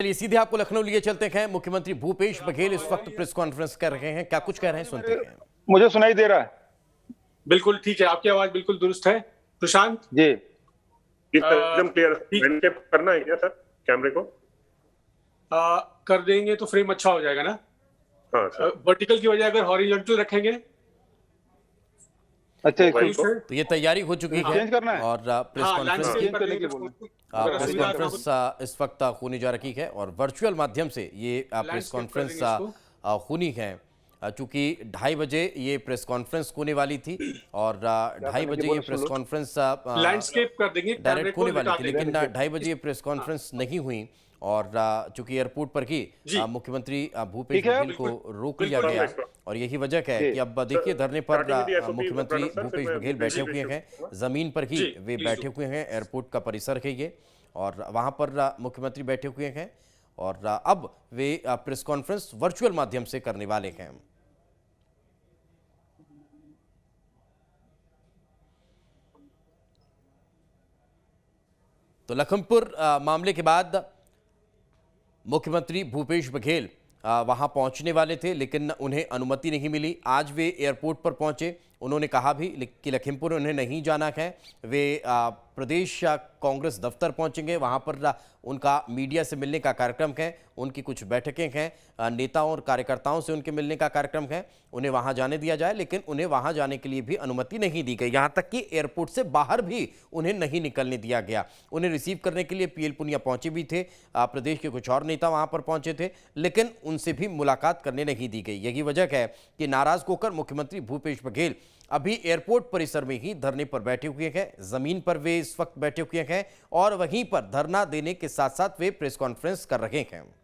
चलिए सीधे आपको लखनऊ लिए चलते हैं। मुख्यमंत्री भूपेश बघेल इस वक्त प्रेस कॉन्फ्रेंस कर रहे हैं। क्या कुछ कह रहे हैं, सुनते हैं। मुझे सुनाई दे रहा है। बिल्कुल ठीक है, आपकी आवाज बिल्कुल दुरुस्त है प्रशांत जी जी सर, एकदम क्लियर। हैंडकेप करना है क्या सर कैमरे को? कर देंगे तो फ्रेम अच्छा हो जाएगा ना। हाँ सर। वर्टिकल की बजाय अगर हॉरिजॉन्टल रखेंगे। अच्छा, मोबाइल को तो ये तैयारी हो चुकी है चेंज करना है और प्रेस कॉन्फ्रेंस इस वक्त होने जा रही है और वर्चुअल माध्यम से ये प्रेस कॉन्फ्रेंस होनी है। चूंकि 2:30 बजे ये प्रेस कॉन्फ्रेंस होने वाली थी और 2:30 बजे ये प्रेस कॉन्फ्रेंस लैंडस्केप कर देंगे, डायरेक्ट होने वाली थी, लेकिन 2:30 बजे ये प्रेस कॉन्फ्रेंस नहीं हुई और चूंकि एयरपोर्ट पर ही मुख्यमंत्री भूपेश बघेल को रोक लिया गया और यही वजह है कि अब देखिए धरने पर मुख्यमंत्री भूपेश बघेल बैठे हुए हैं, जमीन पर ही वे बैठे हुए हैं। एयरपोर्ट का परिसर है ये और वहां पर मुख्यमंत्री बैठे हुए हैं और अब वे प्रेस कॉन्फ्रेंस वर्चुअल माध्यम से करने वाले हैं। तो लखनपुर मामले के बाद मुख्यमंत्री भूपेश बघेल वहां पहुंचने वाले थे, लेकिन उन्हें अनुमति नहीं मिली। आज वे एयरपोर्ट पर पहुंचे। उन्होंने कहा भी कि लखीमपुर उन्हें नहीं जाना है। वे प्रदेश कांग्रेस दफ्तर पहुंचेंगे, वहां पर उनका मीडिया से मिलने का कार्यक्रम है, उनकी कुछ बैठकें हैं, नेताओं और कार्यकर्ताओं से उनके मिलने का कार्यक्रम है। उन्हें वहां जाने दिया जाए, लेकिन उन्हें वहां जाने के लिए भी अनुमति नहीं दी गई। यहां तक कि एयरपोर्ट से बाहर भी उन्हें नहीं निकलने दिया गया। उन्हें रिसीव करने के लिए पीएल पुनिया पहुंचे भी थे, प्रदेश के कुछ और नेता वहां पर पहुंचे थे, लेकिन उनसे भी मुलाकात करने नहीं दी गई। यही वजह है कि नाराज होकर मुख्यमंत्री भूपेश बघेल अभी एयरपोर्ट परिसर में ही धरने पर बैठे हुए हैं। जमीन पर वे इस वक्त बैठे हुए हैं और वहीं पर धरना देने के साथ साथ वे प्रेस कॉन्फ्रेंस कर रहे हैं।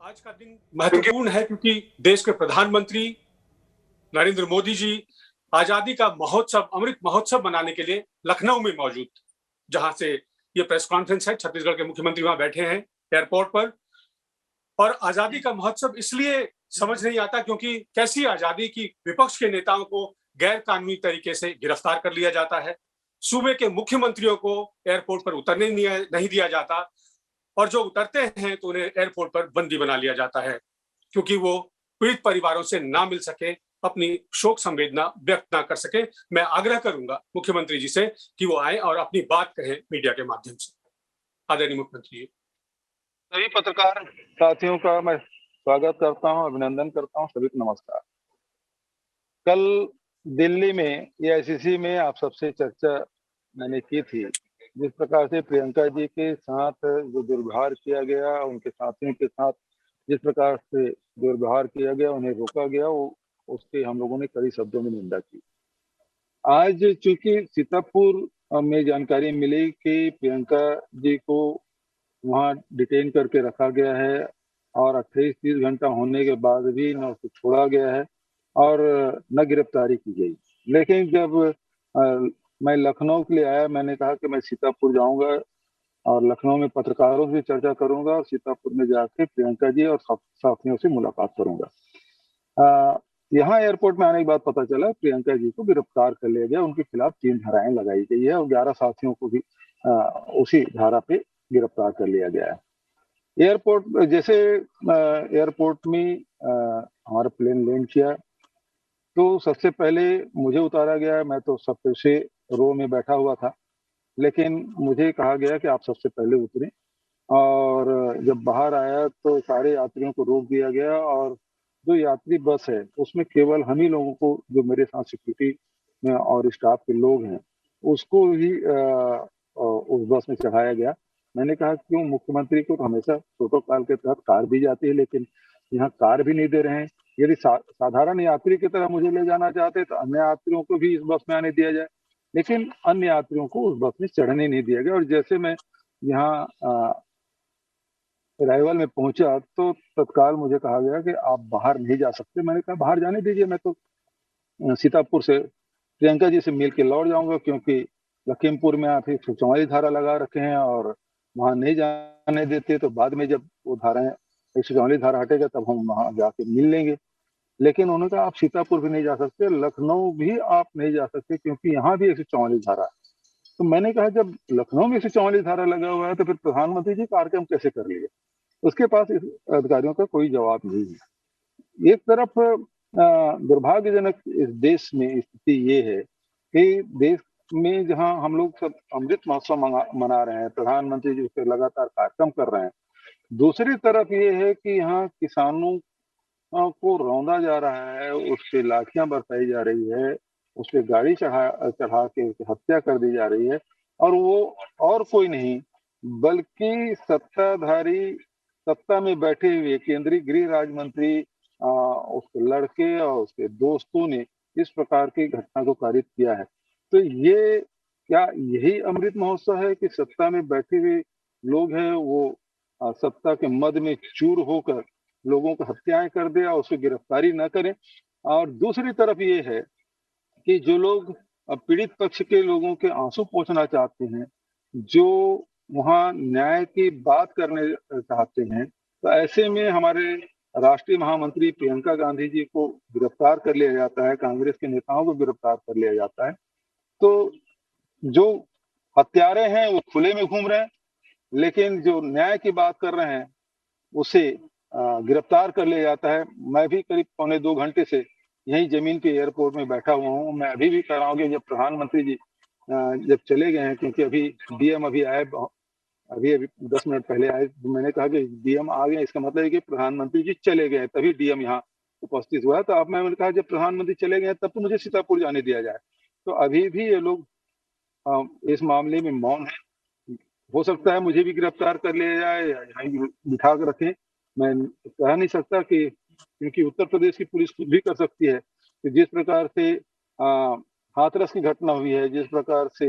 आज का दिन महत्वपूर्ण है क्योंकि देश के प्रधानमंत्री नरेंद्र मोदी जी आजादी का महोत्सव, अमृत महोत्सव मनाने के लिए लखनऊ में मौजूद, जहां से ये प्रेस कॉन्फ्रेंस है। छत्तीसगढ़ के मुख्यमंत्री वहां बैठे हैं एयरपोर्ट पर। और आजादी का महोत्सव इसलिए समझ नहीं आता क्योंकि कैसी आजादी की विपक्ष के नेताओं को गैर कानूनी तरीके से गिरफ्तार कर लिया जाता है, सूबे के मुख्यमंत्रियों को एयरपोर्ट पर उतरने नहीं दिया जाता और जो उतरते हैं तो उन्हें एयरपोर्ट पर बंदी बना लिया जाता है क्योंकि वो पीड़ित परिवारों से ना मिल सके, अपनी शोक संवेदना व्यक्त ना कर सके। मैं आग्रह करूंगा मुख्यमंत्री जी से कि वो आए और अपनी बात कहें मीडिया के माध्यम से। आदरणीय मुख्यमंत्री जी। सभी पत्रकार साथियों का मैं स्वागत करता हूं, अभिनंदन करता हूं। सभी को नमस्कार। कल दिल्ली में एआईसीसी में आप सबसे चर्चा मैंने की थी, जिस प्रकार से प्रियंका जी के साथ जो दुर्व्यवहार किया गया, उनके साथियों के साथ जिस प्रकार से दुर्व्यवहार किया गया, उन्हें रोका गया, उसकी हम लोगों ने कड़ी शब्दों में निंदा की। आज चूंकि सीतापुर में जानकारी मिली कि प्रियंका जी को वहां डिटेन करके रखा गया है और 28-30 घंटा होने के बाद भी न उसे छोड़ा गया है और न गिरफ्तारी की गई। लेकिन जब मैं लखनऊ के लिए आया, मैंने कहा कि मैं सीतापुर जाऊंगा और लखनऊ में पत्रकारों से चर्चा करूंगा और सीतापुर में जाके प्रियंका जी और साथियों से मुलाकात करूंगा। यहाँ एयरपोर्ट में आने के बाद पता चला प्रियंका जी को गिरफ्तार कर लिया गया। उनके खिलाफ 3 धाराएं लगाई गई है और 11 साथियों को भी उसी धारा पे गिरफ्तार कर लिया गया है। एयरपोर्ट जैसे एयरपोर्ट में हमारा प्लेन लैंड किया तो सबसे पहले मुझे उतारा गया। मैं तो सबसे रो में बैठा हुआ था, लेकिन मुझे कहा गया कि आप सबसे पहले उतरें और जब बाहर आया तो सारे यात्रियों को रोक दिया गया और जो यात्री बस है उसमें केवल हम ही लोगों को, जो मेरे साथ सिक्योरिटी में और स्टाफ के लोग हैं, उसको ही उस बस में चढ़ाया गया। मैंने कहा क्यों, मुख्यमंत्री को तो हमेशा प्रोटोकॉल के तहत कार दी जाती है, लेकिन यहाँ कार भी नहीं दे रहे हैं। यदि साधारण यात्री की तरह मुझे ले जाना चाहते तो अन्य यात्रियों को भी इस बस में आने दिया जाए, लेकिन अन्य यात्रियों को उस बस में चढ़ने नहीं दिया गया। और जैसे मैं यहाँ अराइवल में पहुंचा तो तत्काल मुझे कहा गया कि आप बाहर नहीं जा सकते। मैंने कहा बाहर जाने दीजिए, मैं तो सीतापुर से प्रियंका जी से मिल के लौट जाऊंगा, क्योंकि लखीमपुर में आप 144 धारा लगा रखे हैं और वहां नहीं जाने देते तो बाद में जब वो धाराएं 144 धारा हटेगा तब हम वहां जाके मिल लेंगे। लेकिन उन्होंने कहा आप सीतापुर भी नहीं जा सकते, लखनऊ भी आप नहीं जा सकते, क्योंकि यहाँ भी 144 धारा है। तो मैंने कहा जब लखनऊ में 144 धारा लगा हुआ है तो फिर प्रधानमंत्री जी कार्यक्रम कैसे कर लिए? उसके पास इस अधिकारियों का कोई जवाब नहीं है। एक तरफ दुर्भाग्यजनक इस देश में स्थिति ये है कि देश में जहां हम लोग सब अमृत महोत्सव मना रहे हैं, प्रधानमंत्री जी उस पर लगातार कार्यक्रम कर रहे हैं, दूसरी तरफ ये है कि यहाँ किसानों को रौंदा जा रहा है, उस पे लाठियां बरसाई जा रही है, उस पे गाड़ी चढ़ा के हत्या कर दी जा रही है, और वो और कोई नहीं बल्कि सत्ताधारी, सत्ता में बैठे हुए केंद्रीय गृह राज्य मंत्री उसके लड़के और उसके दोस्तों ने इस प्रकार की घटना को कारित किया है। तो ये क्या यही अमृत महोत्सव है कि सत्ता में बैठे हुए लोग हैं वो सत्ता के मद में चूर होकर लोगों को हत्याएं कर दे और उसकी गिरफ्तारी न करें? और दूसरी तरफ ये है कि जो लोग पीड़ित पक्ष के लोगों के आंसू पोंछना चाहते हैं, जो वहां न्याय की बात करने चाहते हैं, तो ऐसे में हमारे राष्ट्रीय महामंत्री प्रियंका गांधी जी को गिरफ्तार कर लिया जाता है, कांग्रेस के नेताओं को गिरफ्तार कर लिया जाता है। तो जो हत्यारे हैं वो खुले में घूम रहे हैं, लेकिन जो न्याय की बात कर रहे हैं उसे गिरफ्तार कर लिया जाता है। मैं भी करीब 1.25 घंटे से यही जमीन पे एयरपोर्ट में बैठा हुआ हूँ। मैं अभी भी कह रहा हूँ कि जब प्रधानमंत्री जी जब चले गए हैं, क्योंकि अभी डीएम अभी आए, अभी 10 मिनट पहले आए, तो मैंने कहा कि डीएम आ गए, इसका मतलब है कि प्रधानमंत्री जी चले गए, तभी डीएम यहाँ उपस्थित हुआ। तो अब मैंने कहा जब प्रधानमंत्री चले गए तब तो मुझे सीतापुर जाने दिया जाए। तो अभी भी ये लोग इस मामले में मौन है। हो सकता है मुझे भी गिरफ्तार कर लिया जाए या यहीं बिठा कर रखें, मैं कह नहीं सकता कि, क्योंकि उत्तर प्रदेश की पुलिस खुद भी कर सकती है कि जिस प्रकार से हाथरस की घटना हुई है, जिस प्रकार से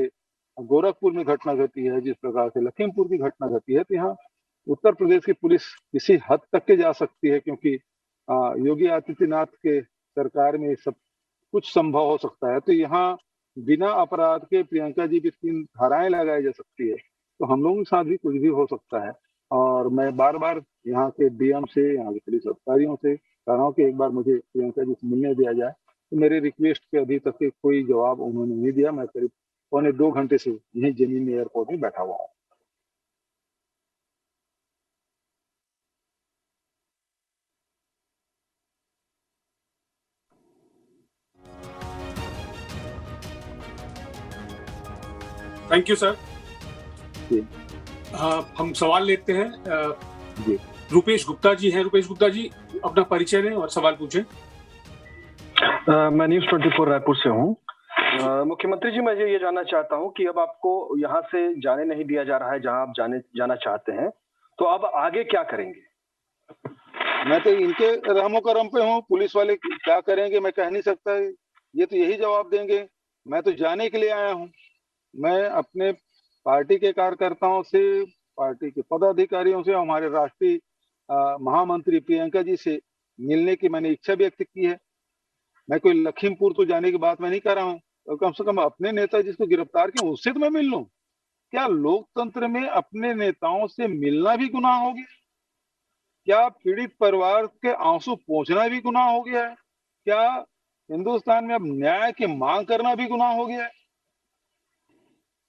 गोरखपुर में घटना घटी है, जिस प्रकार से लखीमपुर की घटना घटी है, तो यहाँ उत्तर प्रदेश की पुलिस किसी हद तक के जा सकती है, क्योंकि योगी आदित्यनाथ के सरकार में सब कुछ संभव हो सकता है। तो यहाँ बिना अपराध के प्रियंका जी की 3 धाराएं लगाई जा सकती है, तो हम लोगों के साथ भी कुछ भी हो सकता है। और मैं बार बार यहाँ के डीएम से, यहाँ के पुलिस अधिकारियों से कह रहा हूँ कि एक बार मुझे प्रियंका जी से मिलने दिया जाए। तो मेरे रिक्वेस्ट पे अभी तक के कोई जवाब उन्होंने नहीं दिया। मैं करीब 1.25 घंटे से यहीं जमीन में एयरपोर्ट में बैठा हुआ हूँ। Thank you sir. जी। हम सवाल लेते हैं। जी। रुपेश गुप्ता जी हैं। रुपेश गुप्ता जी अपना परिचय दें और सवाल पूछें। मैं न्यूज़ 24 रायपुर से हूँ। मुख्यमंत्री जी, मैं ये जानना चाहता हूँ कि अब आपको यहाँ से जाने नहीं दिया जा रहा है जहाँ आप जाना चाहते हैं, तो अब आगे क्या करेंगे? मैं तो इनके रहमो करम पे हूँ। पुलिस वाले क्या करेंगे मैं कह नहीं सकता, ये तो यही जवाब देंगे। मैं तो जाने के लिए आया हूँ। मैं अपने पार्टी के कार्यकर्ताओं से, पार्टी के पदाधिकारियों से, हमारे राष्ट्रीय महामंत्री प्रियंका जी से मिलने की मैंने इच्छा व्यक्त की है। मैं कोई लखीमपुर तो जाने की बात मैं नहीं कर रहा हूँ, तो कम से कम अपने नेता जिसको गिरफ्तार किया उससे तो मैं मिल लूं। क्या लोकतंत्र में अपने नेताओं से मिलना भी गुनाह हो गया? क्या पीड़ित परिवार के आंसू पोंछना भी गुनाह हो गया है? क्या हिंदुस्तान में अब न्याय की मांग करना भी गुनाह हो गया है?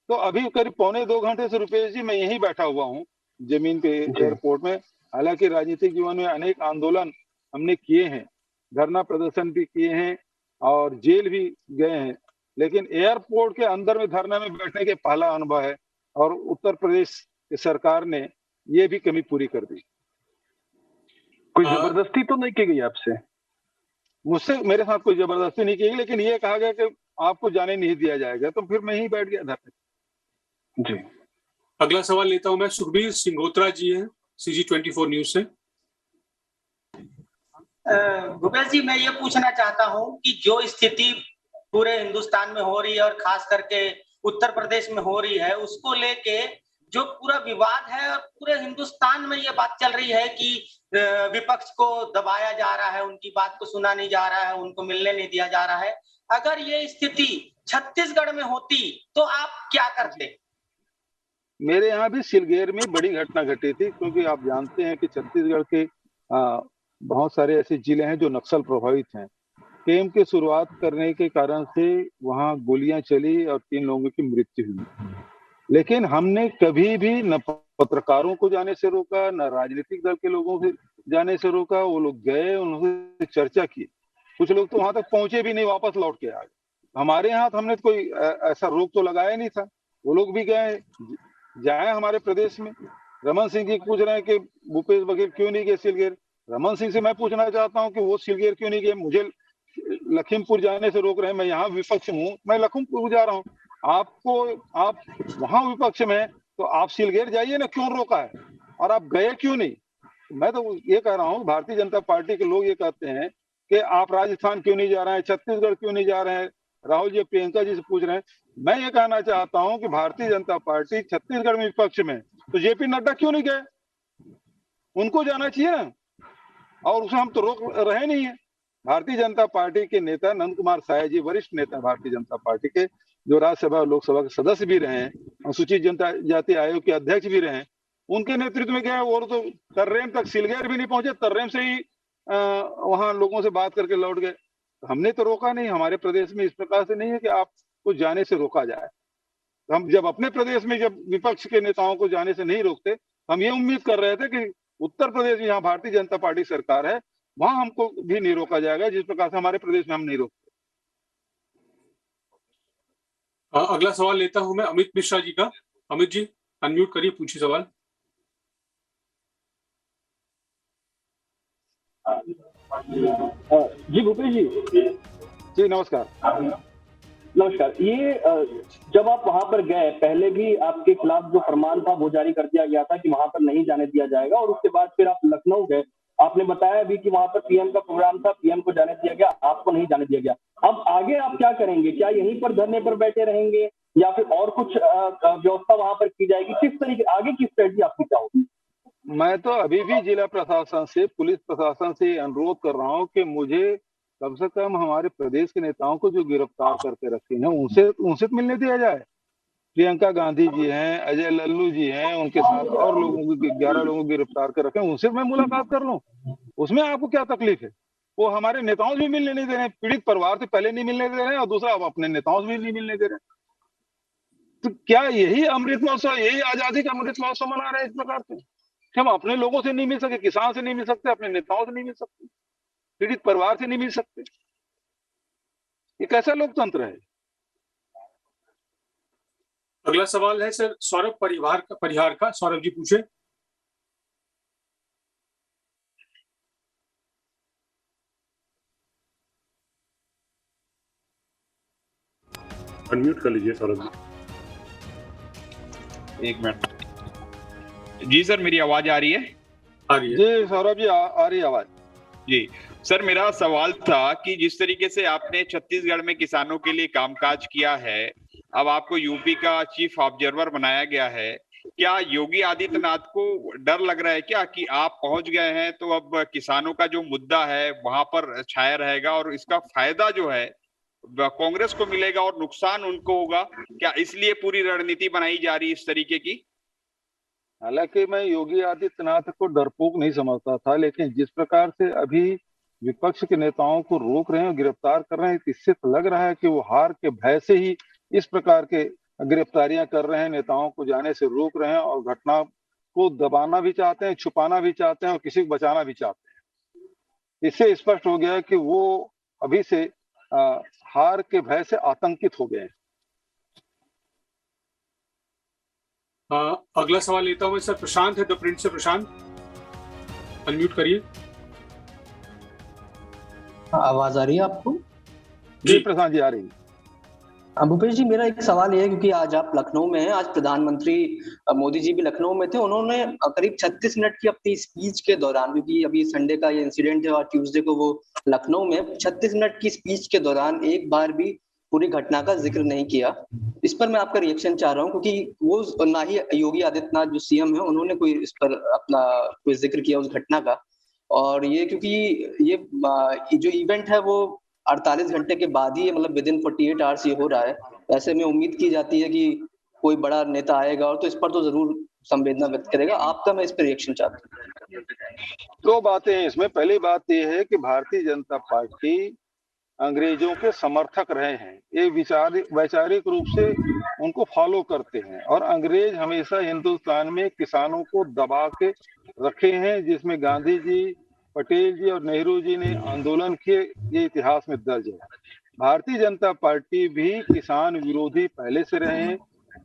तो अभी करीब 1.25 घंटे से रुपेश जी मैं यहीं बैठा हुआ हूँ जमीन पे एयरपोर्ट में। हालांकि राजनीतिक जीवन में अनेक आंदोलन हमने किए हैं, धरना प्रदर्शन भी किए हैं और जेल भी गए हैं, लेकिन एयरपोर्ट के अंदर में धरना में बैठने के पहला अनुभव है, और उत्तर प्रदेश की सरकार ने ये भी कमी पूरी कर दी। कोई जबरदस्ती तो नहीं की गई आपसे? मुझसे, मेरे साथ कोई जबरदस्ती नहीं की गई, लेकिन ये कहा गया कि आपको जाने नहीं दिया जाएगा, तो फिर मैं ही बैठ गया धरने। जी। अगला सवाल लेता हूं मैं। सुखबीर सिंघोत्रा जी हैं, CG 24 न्यूज से। भूपेश जी, मैं ये पूछना चाहता हूं कि जो स्थिति पूरे हिंदुस्तान में हो रही है और खास करके उत्तर प्रदेश में हो रही है, उसको लेके जो पूरा विवाद है और पूरे हिंदुस्तान में ये बात चल रही है कि विपक्ष को दबाया जा रहा है, उनकी बात को सुना नहीं जा रहा है, उनको मिलने नहीं दिया जा रहा है। अगर ये स्थिति छत्तीसगढ़ में होती तो आप क्या करते? मेरे यहाँ भी सिलगेर में बड़ी घटना घटी थी, क्योंकि आप जानते हैं कि छत्तीसगढ़ के बहुत सारे ऐसे जिले हैं जो नक्सल प्रभावित हैं। कैंप की शुरुआत करने के कारण से वहां गोलियां चली और 3 लोगों की मृत्यु हुई, लेकिन हमने कभी भी पत्रकारों को जाने से रोका, न राजनीतिक दल के लोगों से जाने से रोका। वो लोग गए, उन्होंने चर्चा की, कुछ लोग तो वहां तक पहुंचे भी नहीं, वापस लौट के आ गए। हमारे यहाँ हमने कोई ऐसा रोक तो लगाया नहीं था, वो लोग भी गए, जाए हमारे प्रदेश में। रमन सिंह जी पूछ रहे हैं कि भूपेश बघेल क्यों नहीं गए सिलगेर। रमन सिंह से मैं पूछना चाहता हूं कि वो सिलगेर क्यों नहीं गए। मुझे लखीमपुर जाने से रोक रहे हैं, मैं यहाँ विपक्ष में हूँ, मैं लखीमपुर जा रहा हूँ। आप वहां विपक्ष में, तो आप सिलगेर जाइए ना, क्यों रोका है और आप गए क्यों नहीं। मैं तो ये कह रहा हूँ, भारतीय जनता पार्टी के लोग ये कहते हैं कि आप राजस्थान क्यों नहीं जा रहे हैं, छत्तीसगढ़ क्यों नहीं जा रहे हैं। राहुल जी प्रियंका जी से पूछ रहे हैं। मैं ये कहना चाहता हूं कि भारतीय जनता पार्टी छत्तीसगढ़ में विपक्ष में, तो जेपी नड्डा क्यों नहीं गए, उनको जाना चाहिए ना, और उसे हम तो रोक रहे नहीं है। भारतीय जनता पार्टी के नेता नंद कुमार साय जी, वरिष्ठ नेता भारतीय जनता पार्टी के, जो राज्यसभा और लोकसभा के सदस्य भी रहे हैं, अनुसूचित जनजाति आयोग के अध्यक्ष भी रहे हैं, उनके नेतृत्व में गए। और तो तर्रेम तक सिलगेर भी नहीं पहुंचे, तर्रेम से ही वहां लोगों से बात करके लौट गए। हमने तो रोका नहीं। हमारे प्रदेश में इस प्रकार से नहीं है कि आपको जाने से रोका जाए। हम जब अपने प्रदेश में जब विपक्ष के नेताओं को जाने से नहीं रोकते, हम ये उम्मीद कर रहे थे कि उत्तर प्रदेश में जहाँ भारतीय जनता पार्टी सरकार है, वहां हमको भी नहीं रोका जाएगा, जिस प्रकार से हमारे प्रदेश में हम नहीं रोकते। अगला सवाल लेता हूं मैं अमित मिश्रा जी का। अमित जी अनम्यूट करिए, पूछिए सवाल। जी भूपेश जी नमस्कार। नमस्कार। ये जब आप वहां पर गए, पहले भी आपके खिलाफ जो फरमान था वो जारी कर दिया गया था कि वहां पर नहीं जाने दिया जाएगा, और उसके बाद फिर आप लखनऊ गए। आपने बताया भी कि वहां पर पीएम का प्रोग्राम था, पीएम को जाने दिया गया, आपको नहीं जाने दिया गया। अब आगे आप क्या करेंगे? क्या यहीं पर धरने पर बैठे रहेंगे या फिर और कुछ व्यवस्था वहां पर की जाएगी? किस तरीके आगे की स्ट्रेटजी आपकी क्या होगी? मैं तो अभी भी जिला प्रशासन से, पुलिस प्रशासन से अनुरोध कर रहा हूं कि मुझे कम से कम हमारे प्रदेश के नेताओं को जो गिरफ्तार करके रखे हैं, उनसे तो मिलने दिया जाए। प्रियंका गांधी जी हैं, अजय लल्लू जी हैं, उनके साथ और लोगों को 11 लोगों को गिरफ्तार कर रखे हैं, उनसे मैं मुलाकात कर लूं। उसमें आपको क्या तकलीफ है? वो हमारे नेताओं से भी मिलने नहीं दे रहे हैं, पीड़ित परिवार से पहले नहीं मिलने दे रहे हैं, और दूसरा अब अपने नेताओं से भी नहीं मिलने दे रहे हैं। तो क्या यही अमृत महोत्सव, यही आजादी का अमृत महोत्सव मना रहे हैं इस प्रकार से? हम अपने लोगों से नहीं मिल सके, किसान से नहीं मिल सकते, अपने नेताओं से नहीं मिल सकते, पीड़ित परिवार से नहीं मिल सकते? ये कैसा लोकतंत्र है? अगला सवाल है सर सौरभ परिहार का। सौरभ जी पूछे। अनम्यूट कर लीजिए सौरभ जी। एक मिनट। जी सर, मेरी आवाज आ रही है? आ रही है जी सौरभ जी, आ रही आवाज। जी सर, मेरा सवाल था कि जिस तरीके से आपने छत्तीसगढ़ में किसानों के लिए कामकाज किया है, अब आपको यूपी का चीफ ऑब्जर्वर बनाया गया है, क्या योगी आदित्यनाथ को डर लग रहा है क्या कि आप पहुंच गए हैं तो अब किसानों का जो मुद्दा है वहां पर छाया रहेगा और इसका फायदा जो है कांग्रेस को मिलेगा और नुकसान उनको होगा? क्या इसलिए पूरी रणनीति बनाई जा रही इस तरीके की? हालांकि मैं योगी आदित्यनाथ को डरपोक नहीं समझता था, लेकिन जिस प्रकार से अभी विपक्ष के नेताओं को रोक रहे हैं, गिरफ्तार कर रहे हैं, इससे तो लग रहा है कि वो हार के भय से ही इस प्रकार के गिरफ्तारियां कर रहे हैं, नेताओं को जाने से रोक रहे हैं, और घटना को दबाना भी चाहते हैं, छुपाना भी चाहते हैं, और किसी को बचाना भी चाहते हैं। इससे स्पष्ट हो गया कि वो अभी से हार के भय से आतंकित हो गए हैं। अगला सवाल लेता हूं मैं सर प्रशांत है द प्रिंट से। प्रशांत अनम्यूट करिए। आवाज आ रही है आपको? जी प्रशांत जी, आ रही है। भूपेश जी, मेरा एक सवाल ये है, क्योंकि आज आप लखनऊ में हैं, आज प्रधानमंत्री मोदी जी भी लखनऊ में थे, उन्होंने करीब 36 मिनट की अपनी स्पीच के दौरान, क्योंकि अभी संडे का ये इंसिडेंट है और ट्यूसडे को वो लखनऊ में 36 मिनट की स्पीच के दौरान एक बार भी पूरी घटना का जिक्र नहीं किया। इस पर मैं आपका रिएक्शन चाह रहा हूँ, क्योंकि वो ना ही योगी आदित्यनाथ जो सीएम है उन्होंने कोई इस पर अपना कोई जिक्र किया उस घटना का। और ये क्योंकि ये जो इवेंट है वो 48 घंटे के बाद ही, मतलब विद इन 48 आवर्स ये हो रहा है। ऐसे में उम्मीद की जाती है कि कोई बड़ा नेता आएगा और तो इस पर तो जरूर संवेदना व्यक्त करेगा। आपका मैं इस पर रिएक्शन चाहता हूँ। दो बातें हैं इसमें। पहली बात यह है कि भारतीय जनता पार्टी अंग्रेजों के समर्थक रहे हैं, ये वैचारिक रूप से उनको फॉलो करते हैं। और अंग्रेज हमेशा हिंदुस्तान में किसानों को दबा के रखे हैं, जिसमें गांधी जी, पटेल जी और नेहरू जी ने आंदोलन किए, ये इतिहास में दर्ज है। भारतीय जनता पार्टी भी किसान विरोधी पहले से रहे हैं,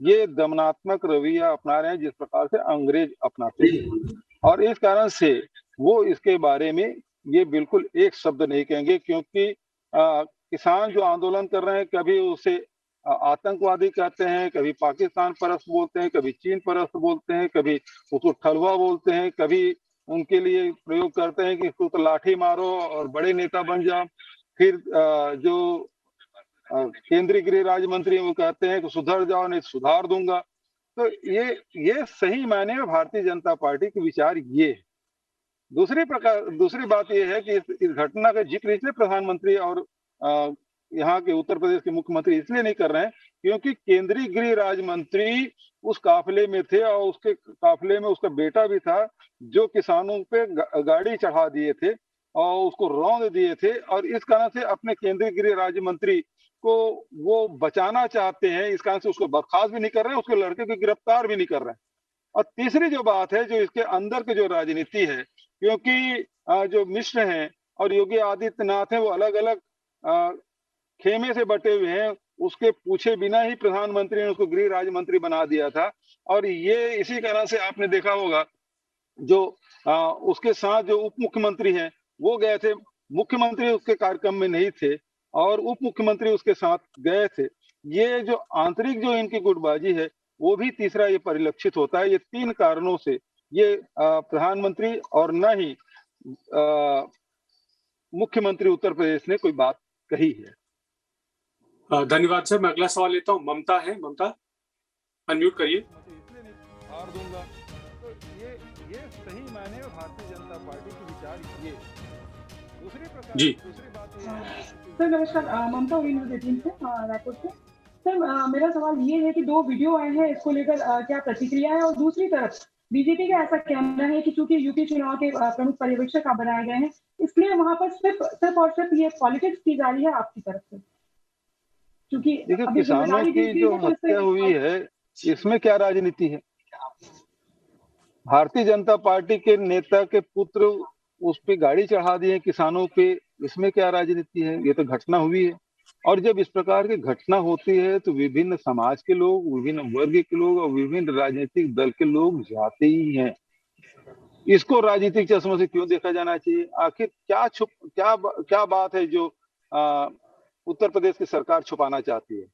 ये दमनात्मक रवैया अपना रहे हैं जिस प्रकार से अंग्रेज अपनाते हैं, और इस कारण से वो इसके बारे में ये बिल्कुल एक शब्द नहीं कहेंगे, क्योंकि किसान जो आंदोलन कर रहे हैं, कभी उसे आतंकवादी कहते हैं, कभी पाकिस्तान परस्त बोलते हैं, कभी चीन परस्त बोलते हैं, कभी उसको ठलुआ बोलते हैं, कभी उनके लिए प्रयोग करते हैं कि इसको तो लाठी मारो और बड़े नेता बन जाओ। फिर जो केंद्रीय गृह राज्य मंत्री वो कहते हैं कि सुधर जाओ नहीं सुधार दूंगा। तो ये सही मायने में भारतीय जनता पार्टी के विचार ये है। दूसरी बात यह है कि इस घटना का जिक्र इसलिए प्रधानमंत्री और यहाँ के उत्तर प्रदेश के मुख्यमंत्री इसलिए नहीं कर रहे हैं क्योंकि केंद्रीय गृह राज्य मंत्री उस काफिले में थे, और उसके काफिले में उसका बेटा भी था जो किसानों पे गाड़ी चढ़ा दिए थे और उसको रौंद दिए थे, और इस कारण से अपने केंद्रीय गृह राज्य मंत्री को वो बचाना चाहते हैं। इस कारण से उसको बर्खास्त भी नहीं कर रहे हैं, उसके लड़के को गिरफ्तार भी नहीं कर रहे हैं। और तीसरी जो बात है, जो इसके अंदर की जो राजनीति है, क्योंकि जो मिश्र हैं और योगी आदित्यनाथ हैं, वो अलग अलग खेमे से बटे हुए हैं। उसके पूछे बिना ही प्रधानमंत्री ने उसको गृह राज्य मंत्री बना दिया था, और ये इसी कारण से आपने देखा होगा जो उसके साथ जो उप मुख्यमंत्री हैं वो गए थे, मुख्यमंत्री उसके कार्यक्रम में नहीं थे और उप मुख्यमंत्री उसके साथ गए थे। ये जो आंतरिक जो इनकी गुटबाजी है वो भी तीसरा ये परिलक्षित होता है। ये तीन कारणों से ये प्रधानमंत्री और न ही मुख्यमंत्री उत्तर प्रदेश ने कोई बात कही है। धन्यवाद सर। मैं अगला सवाल लेता हूँ। ममता है, ममता अनम्यूट करिए। हार दूंगा। तो ये सही मायने में भारतीय जनता पार्टी के विचार ये। दूसरी बात ये है सर, नमस्कार, ममता न्यूज़ 18 से रायपुर से। सर मेरा सवाल ये है कि 2 वीडियो आए हैं, इसको लेकर क्या प्रतिक्रिया है? और दूसरी तरफ बीजेपी का ऐसा कहना है कि चूंकि यूपी चुनाव के प्रमुख पर्यवेक्षक आप बनाए गए हैं, इसलिए वहां पर सिर्फ और सिर्फ ये पॉलिटिक्स की जा रही है आपकी तरफ से। क्योंकि देखिए, किसानों की जो हत्या हुई है इसमें क्या राजनीति है? भारतीय जनता पार्टी के नेता के पुत्र उस पे गाड़ी चढ़ा दिए किसानों पे, इसमें क्या राजनीति है? ये तो घटना हुई है। और जब इस प्रकार की घटना होती है तो विभिन्न समाज के लोग, विभिन्न वर्ग के लोग और विभिन्न राजनीतिक दल के लोग जाते ही हैं। इसको राजनीतिक चश्मे से क्यों देखा जाना चाहिए? आखिर क्या बात है जो उत्तर प्रदेश की सरकार छुपाना चाहती है?